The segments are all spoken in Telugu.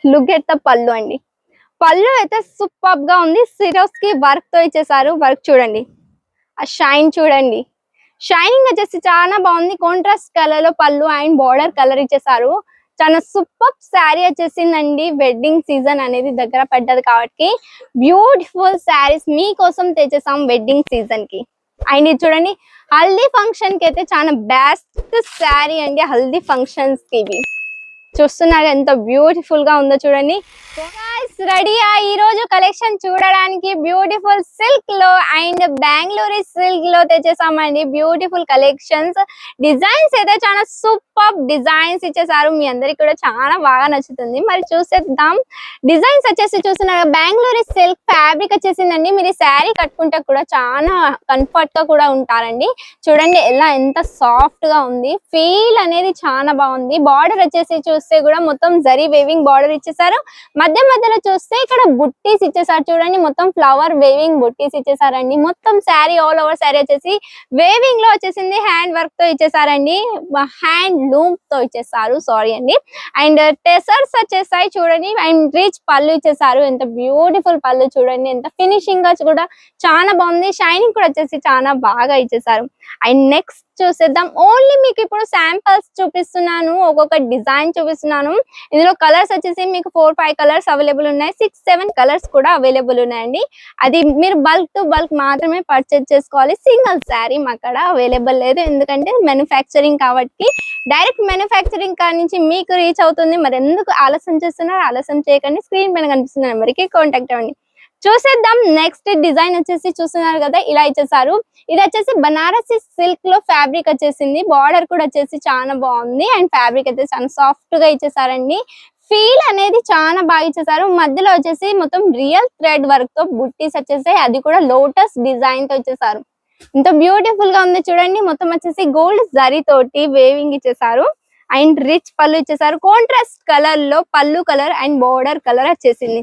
లుక్ ఎట్ ద పళ్ళు అండి. పళ్ళు అయితే సూపర్ గా ఉంది. సిరోస్ కి వర్క్ తో ఇచ్చేసారు. వర్క్ చూడండి, ఆ షైన్ చూడండి. షైనింగ్ వచ్చేసి చాలా బాగుంది. కాంట్రాస్ట్ కలర్ లో పళ్ళు అండ్ బార్డర్ కలర్ ఇచ్చేసారు. చాలా సూపర్ శారీ వచ్చేసిందండి. వెడ్డింగ్ సీజన్ అనేది దగ్గర పడ్డది కాబట్టి బ్యూటిఫుల్ శారీస్ మీకోసం తెచ్చేసాం వెడ్డింగ్ సీజన్ కి. అండ్ ఇది చూడండి, హల్దీ ఫంక్షన్ కి అయితే చాలా బెస్ట్ శారీ అండి. హల్దీ ఫంక్షన్స్ కి ఇవి చూస్తున్నారు ఎంత బ్యూటిఫుల్ గా ఉందో చూడండి. రెడీయా ఈ రోజు కలెక్షన్ చూడడానికి బ్యూటిఫుల్ సిల్క్ లో అండ్ బెంగళూరు సిల్క్ లో తెచ్చేసామండి. బ్యూటిఫుల్ కలెక్షన్స్, డిజైన్స్ అయితే చాలా సూపర్ డిజైన్స్ ఇచ్చేసారు. మీ అందరికి కూడా చాలా బాగా నచ్చుతుంది. మరి చూసేద్దాం. డిజైన్స్ వచ్చేసి చూస్తున్నారు, బెంగళూరు సిల్క్ ఫ్యాబ్రిక్ వచ్చేసిందండి. మీరు శారీ కట్టుకుంటే కూడా చాలా కంఫర్ట్ గా కూడా ఉంటారండి. చూడండి ఎలా ఎంత సాఫ్ట్ గా ఉంది. ఫీల్ అనేది చాలా బాగుంది. బార్డర్ వచ్చేసి చూస్తే కూడా మొత్తం జరీ వేవింగ్ బార్డర్ ఇచ్చేసారు. మధ్యలో చూస్తే ఇక్కడ బుట్టీస్ ఇచ్చేసారు. చూడండి మొత్తం ఫ్లవర్ వేవింగ్ బుట్టీస్ ఇచ్చేసారండి. మొత్తం శారీ ఆల్ ఓవర్ శారీ వచ్చేసి వేవింగ్ లో వచ్చేసింది. హ్యాండ్ వర్క్ తో ఇచ్చేసారండి. హ్యాండ్ లూమ్ తో ఇచ్చేసారు, సారీ అండి. అండ్ టెసర్స్ వచ్చేసాయి చూడండి. అండ్ రిచ్ పళ్ళు ఇచ్చేసారు. ఎంత బ్యూటిఫుల్ పళ్ళు చూడండి. ఎంత ఫినిషింగ్ గా కూడా చాలా బాగుంది. షైనింగ్ కూడా వచ్చేసి చాలా బాగా ఇచ్చేసారు. అండ్ నెక్స్ట్ చూసేద్దాం. ఓన్లీ మీకు ఇప్పుడు శాంపిల్స్ చూపిస్తున్నాను, ఒక్కొక్క డిజైన్ చూపిస్తున్నాను. ఇందులో కలర్స్ వచ్చేసి మీకు 4-5 కలర్స్ అవైలబుల్ ఉన్నాయి. 6-7 కలర్స్ కూడా అవైలబుల్ ఉన్నాయండి. అది మీరు బల్క్ టు బల్క్ మాత్రమే పర్చేజ్ చేసుకోవాలి. సింగిల్ శారీ అక్కడ అవైలబుల్ లేదు, ఎందుకంటే మ్యానుఫ్యాక్చరింగ్ కాబట్టి డైరెక్ట్ మ్యానుఫ్యాక్చరింగ్ కాడి నుంచి మీకు రీచ్ అవుతుంది. మరి ఎందుకు ఆలస్యం చేస్తున్నారు? ఆలస్యం చేయకండి, స్క్రీన్ పైన కనిపిస్తున్న నెంబర్కి కాంటాక్ట్ అవ్వండి. చూసేద్దాం. నెక్స్ట్ డిజైన్ వచ్చేసి చూస్తున్నారు కదా, ఇలా ఇచ్చేసారు. ఇది వచ్చేసి బనారసి సిల్క్ లో ఫ్యాబ్రిక్ వచ్చేసింది. బార్డర్ కూడా వచ్చేసి చాలా బాగుంది. అండ్ ఫ్యాబ్రిక్ అయితే చాలా సాఫ్ట్ గా ఇచ్చేసారండి. ఫీల్ అనేది చాలా బాగా ఇచ్చేసారు. మధ్యలో వచ్చేసి మొత్తం రియల్ థ్రెడ్ వర్క్ తో బుట్టీస్ వచ్చేసాయి. అది కూడా లోటస్ డిజైన్ తో ఇచ్చేసారు. ఇంత బ్యూటిఫుల్ గా ఉంది చూడండి. మొత్తం వచ్చేసి గోల్డ్ జరీ తోటి వేవింగ్ ఇచ్చేసారు. అండ్ రిచ్ పళ్ళు ఇచ్చేసారు. కాంట్రాస్ట్ కలర్ లో పళ్ళు కలర్ అండ్ బోర్డర్ కలర్ వచ్చేసింది.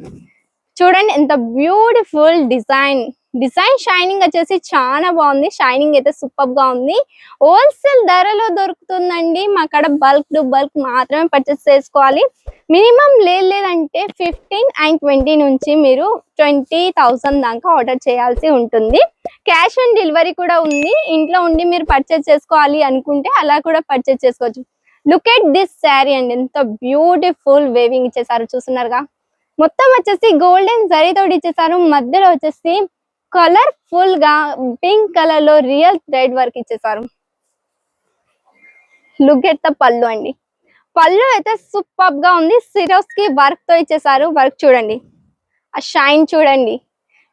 చూడండి ఎంత బ్యూటిఫుల్ డిజైన్. డిజైన్ షైనింగ్ వచ్చేసి చాలా బాగుంది. షైనింగ్ అయితే సూపర్ గా ఉంది. హోల్సేల్ ధరలో దొరుకుతుందండి. మా కాడ బల్క్ టు బల్క్ మాత్రమే పర్చేస్ చేసుకోవాలి. మినిమం లేదంటే 15 and 20 నుంచి మీరు 20,000 దాకా ఆర్డర్ చేయాల్సి ఉంటుంది. క్యాష్ ఆన్ డెలివరీ కూడా ఉంది. ఇంట్లో ఉండి మీరు పర్చేస్ చేసుకోవాలి అనుకుంటే అలా కూడా పర్చేస్ చేసుకోవచ్చు. లుక్ ఎట్ దిస్ శారీ అండి, ఎంత బ్యూటిఫుల్ వేవింగ్ ఇచ్చేసారు చూస్తున్నారుగా. మొత్తం వచ్చేసి గోల్డెన్ జరీ తోటి ఇచ్చేసారు. మధ్యలో వచ్చేసి కలర్ఫుల్ గా పింక్ కలర్ లో రియల్ థ్రెడ్ వర్క్ ఇచ్చేసారు. లుక్ ఎట్ ద పళ్ళు అండి. పళ్ళు అయితే సూపర్ గా ఉంది. సిరోస్ కి వర్క్ తో ఇచ్చేసారు. వర్క్ చూడండి, ఆ షైన్ చూడండి.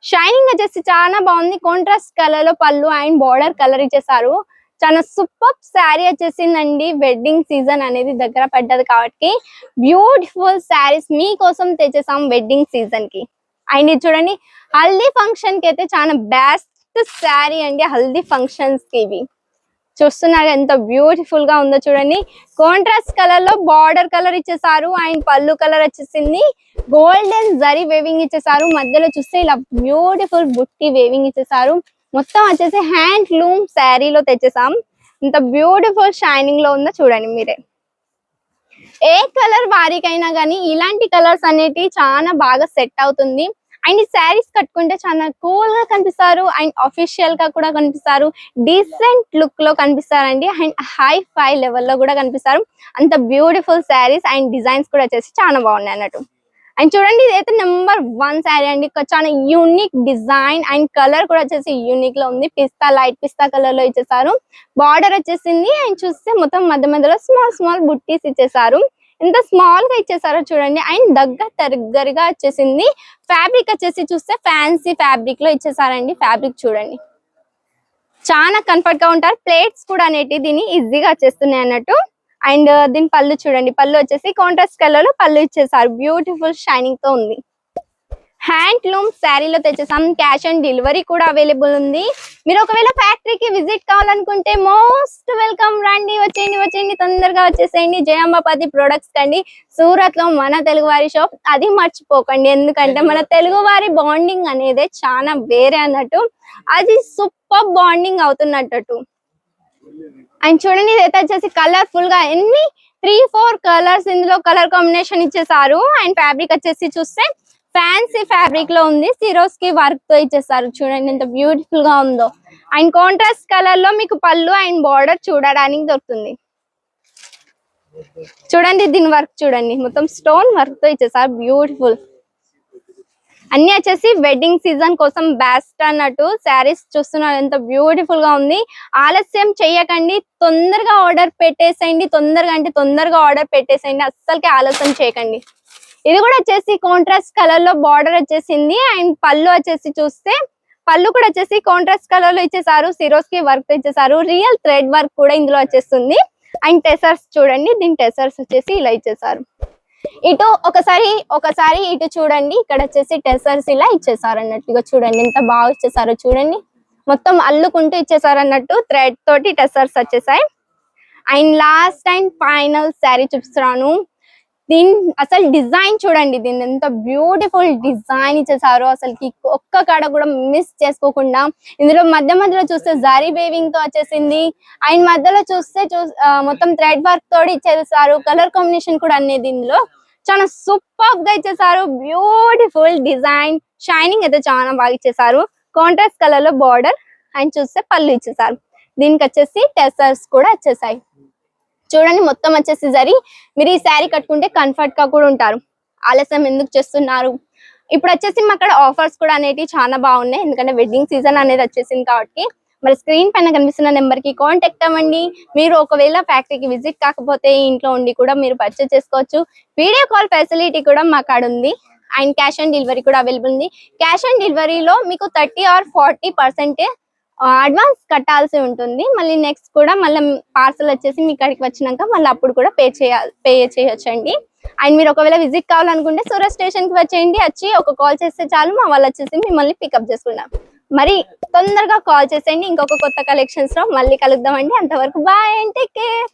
షైనింగ్ వచ్చేసి చాలా బాగుంది. కాంట్రాస్ట్ కలర్ లో పళ్ళు అండ్ బార్డర్ కలర్ ఇచ్చేసారు. చాలా సూపర్ శారీ వచ్చేసిందండి. వెడ్డింగ్ సీజన్ అనేది దగ్గర పడ్డది కాబట్టి బ్యూటిఫుల్ శారీస్ మీకోసం తెచ్చేసాం వెడ్డింగ్ సీజన్ కి. అండ్ ఇది చూడండి, హల్దీ ఫంక్షన్ కి అయితే చాలా బెస్ట్ శారీ అండి. హల్దీ ఫంక్షన్స్ కి ఇవి చూస్తున్నారు ఎంత బ్యూటిఫుల్ గా ఉందో చూడండి. కాంట్రాస్ట్ కలర్ లో బార్డర్ కలర్ ఇచ్చేసారు. అండ్ పళ్ళు కలర్ వచ్చేసింది. గోల్డెన్ జరీ వేవింగ్ ఇచ్చేసారు. మధ్యలో చూస్తే ఇలా బ్యూటిఫుల్ బుట్టి వేవింగ్ ఇచ్చేసారు. మొత్తం వచ్చేసి హ్యాండ్ లూమ్ శారీలో తెచ్చేసాం. ఇంత బ్యూటిఫుల్ షైనింగ్ లో ఉందో చూడండి మీరే. ఏ కలర్ వారికైనా కానీ ఇలాంటి కలర్స్ అనేటివి చాలా బాగా సెట్ అవుతుంది. అండ్ ఈ శారీస్ కట్టుకుంటే చాలా కూల్ గా కనిపిస్తారు. అండ్ అఫీషియల్ గా కూడా కనిపిస్తారు. డీసెంట్ లుక్ లో కనిపిస్తారండి. అండ్ హై ఫై లెవెల్ లో కూడా కనిపిస్తారు. అంత బ్యూటిఫుల్ శారీస్ అండ్ డిజైన్స్ కూడా వచ్చేసి చాలా బాగున్నాయి అన్నట్టు. అండ్ చూడండి, ఇదైతే నెంబర్ 1 శారీ అండి. చాలా యూనిక్ డిజైన్ అండ్ కలర్ కూడా వచ్చేసి యూనిక్ లో ఉంది. పిస్తా, లైట్ పిస్తా కలర్ లో ఇచ్చేసారు. బార్డర్ వచ్చేసింది. అండ్ చూస్తే మొత్తం మధ్యలో స్మాల్ బుట్టీస్ ఇచ్చేసారు. ఎంత స్మాల్ గా ఇచ్చేసారో చూడండి. అండ్ దగ్గరగా వచ్చేసింది. ఫ్యాబ్రిక్ వచ్చేసి చూస్తే ఫ్యాన్సీ ఫ్యాబ్రిక్ లో ఇచ్చేసారండి. ఫ్యాబ్రిక్ చూడండి, చాలా కంఫర్ట్ గా ఉంటారు. ప్లేట్స్ కూడా అనేటి దీన్ని ఈజీగా వచ్చేస్తున్నాయి అన్నట్టు. అండ్ దీని పళ్ళు చూడండి. పళ్ళు వచ్చేసి కాంట్రాస్ట్ కలర్ లో పళ్ళు ఇచ్చేసారు. బ్యూటిఫుల్ షైనింగ్ తో ఉంది. హ్యాండ్ లూమ్ శారీలో తెచ్చేసాం. క్యాష్ ఆన్ డెలివరీ కూడా అవైలబుల్ ఉంది. మీరు ఒకవేళ ఫ్యాక్టరీకి విజిట్ కావాలనుకుంటే మోస్ట్ వెల్కమ్. రండి, వచ్చేయండి, తొందరగా వచ్చేసేయండి. జయాంబాపతి ప్రొడక్ట్స్ కండి, సూరత్ లో మన తెలుగు వారి షాప్. అది మర్చిపోకండి, ఎందుకంటే మన తెలుగు వారి బాండింగ్ అనేది చాలా వేరే అన్నట్టు. అది సూపర్ బాండింగ్ అవుతున్నట్టు. అండ్ చూడండి, ఇదైతే వచ్చేసి కలర్ఫుల్ గా ఎన్ని 3-4 కలర్స్ ఇందులో కలర్ కాంబినేషన్ ఇచ్చేసారు. అండ్ ఫ్యాబ్రిక్ వచ్చేసి చూస్తే ఫ్యాన్సీ ఫ్యాబ్రిక్ లో ఉంది, సిరోస్ కి వర్క్ తో ఇచ్చేసారు. చూడండి ఎంత బ్యూటిఫుల్ గా ఉందో. అండ్ కాంట్రాస్ట్ కలర్ లో మీకు పళ్ళు అండ్ బార్డర్ చూడడానికి దొరుకుతుంది. చూడండి దీని వర్క్ చూడండి, మొత్తం స్టోన్ వర్క్ తో ఇచ్చేసారు, బ్యూటిఫుల్. అన్ని వచ్చేసి వెడ్డింగ్ సీజన్ కోసం బెస్ట్ అన్నట్టు శారీస్ చూస్తున్నారు, ఎంత బ్యూటిఫుల్ గా ఉంది. ఆలస్యం చెయ్యకండి, తొందరగా ఆర్డర్ పెట్టేసేయండి. తొందరగా అంటే తొందరగా ఆర్డర్ పెట్టేసేయండి, అస్సలకి ఆలస్యం చేయకండి. ఇది కూడా వచ్చేసి కాంట్రాస్ట్ కలర్ లో బార్డర్ వచ్చేసింది. అండ్ పళ్ళు వచ్చేసి చూస్తే పళ్ళు కూడా వచ్చేసి కాంట్రాస్ట్ కలర్ లో ఇచ్చేసారు, సిరోస్ కి వర్క్ ఇచ్చేసారు. రియల్ థ్రెడ్ వర్క్ కూడా ఇందులో వచ్చేస్తుంది. అండ్ టెసర్స్ చూడండి, దీని టెసర్స్ వచ్చేసి ఇలా ఇచ్చేసారు. ఇటు ఒకసారి ఇటు చూడండి, ఇక్కడ వచ్చేసి టెసర్స్ ఇలా ఇచ్చేసారు అన్నట్టుగా. చూడండి ఎంత బాగా ఇచ్చేసారో చూడండి, మొత్తం అల్లుకుంటూ ఇచ్చేసారు అన్నట్టు. థ్రెడ్ తోటి టెసర్స్ వచ్చేసాయి. And last and final sari చూపిస్తున్నాను. దీని అసలు డిజైన్ చూడండి, దీని ఎంత బ్యూటిఫుల్ డిజైన్ ఇచ్చేసారో, అసలుకి ఒక్క కాడ కూడా మిస్ చేసుకోకుండా. ఇందులో మధ్యలో చూస్తే జరీ వేవింగ్ తో వచ్చేసింది. అండ్ మధ్యలో చూస్తే మొత్తం థ్రెడ్ వర్క్ తోటి ఇచ్చేసారు. కలర్ కాంబినేషన్ కూడా అనేది ఇందులో చాలా సూపర్ గా ఇచ్చేసారు. బ్యూటిఫుల్ డిజైన్, షైనింగ్ అయితే చాలా బాగా ఇచ్చేసారు. కాంట్రాస్ట్ కలర్ లో బార్డర్ అండ్ చూస్తే పళ్ళు ఇచ్చేసారు. దీనికి వచ్చేసి టెసర్స్ కూడా వచ్చేసాయి. చూడండి మొత్తం వచ్చేసి జరీ. మీరు ఈ శారీ కట్టుకుంటే కంఫర్ట్ గా కూడా ఉంటారు. ఆలస్యం ఎందుకు చేస్తున్నారు? ఇప్పుడు వచ్చేసి మా అక్కడ ఆఫర్స్ కూడా అనేవి చాలా బాగున్నాయి, ఎందుకంటే వెడ్డింగ్ సీజన్ అనేది వచ్చేసింది కాబట్టి. మరి స్క్రీన్ పైన కనిపిస్తున్న నెంబర్ కి కాంటాక్ట్ అవ్వండి. మీరు ఒకవేళ ఫ్యాక్టరీకి విజిట్ కాకపోతే ఇంట్లో ఉండి కూడా మీరు పర్చేస్ చేసుకోవచ్చు. వీడియో కాల్ ఫెసిలిటీ కూడా మా కాడ ఉంది. అండ్ క్యాష్ ఆన్ డెలివరీ కూడా అవైలబుల్ ఉంది. క్యాష్ ఆన్ డెలివరీలో మీకు 30 or 40% అడ్వాన్స్ కట్టాల్సి ఉంటుంది. మళ్ళీ నెక్స్ట్ కూడా మళ్ళీ పార్సల్ వచ్చేసి మీ కాడికి వచ్చినాక మళ్ళీ అప్పుడు కూడా పే చేయొచ్చండి. అండ్ మీరు ఒకవేళ విజిట్ కావాలనుకుంటే సూరత్ స్టేషన్ కి వచ్చేయండి. వచ్చి ఒక కాల్ చేస్తే చాలు, మా వాళ్ళు వచ్చేసి మిమ్మల్ని పికప్ చేసుకున్నాం. మరి తొందరగా కాల్ చేసేయండి. ఇంకొక కొత్త కలెక్షన్స్ లో మళ్ళీ కలుద్దామండి. అంతవరకు బాయ్ అండ్ టేక్ కేర్.